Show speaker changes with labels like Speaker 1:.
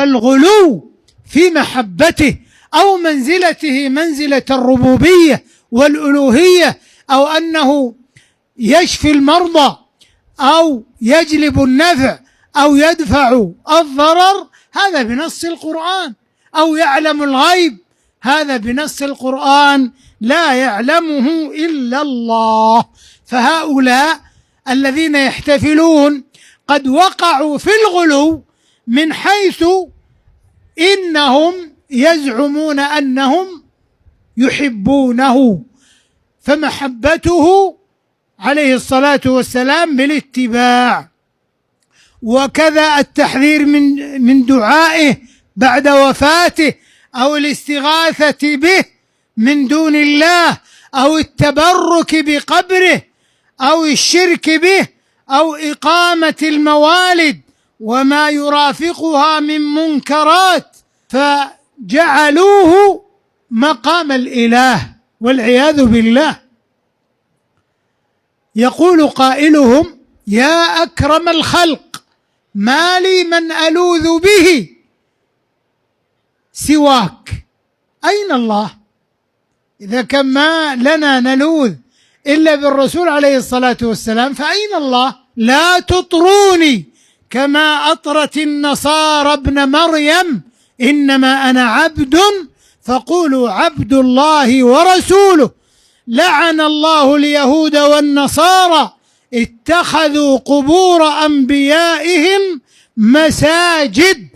Speaker 1: فالغلو في محبته أو منزلته منزلة الربوبية والألوهية، أو أنه يشفي المرضى أو يجلب النفع أو يدفع الضرر، هذا بنص القرآن، أو يعلم الغيب، هذا بنص القرآن لا يعلمه إلا الله. فهؤلاء الذين يحتفلون قد وقعوا في الغلو من حيث إنهم يزعمون أنهم يحبونه، فمحبته عليه الصلاة والسلام بالاتباع، وكذا التحذير من دعائه بعد وفاته، أو الاستغاثة به من دون الله، أو التبرك بقبره، أو الشرك به، أو إقامة الموالد وما يرافقها من منكرات، فجعلوه مقام الإله والعياذ بالله. يقول قائلهم: يا أكرم الخلق، ما لي من ألوذ به سواك. أين الله؟ إذا كان ما لنا نلوذ إلا بالرسول عليه الصلاة والسلام، فأين الله؟ لا تطروني كما أطرت النصارى ابن مريم، إنما أنا عبد فقولوا عبد الله ورسوله. لعن الله اليهود والنصارى اتخذوا قبور أنبيائهم مساجد.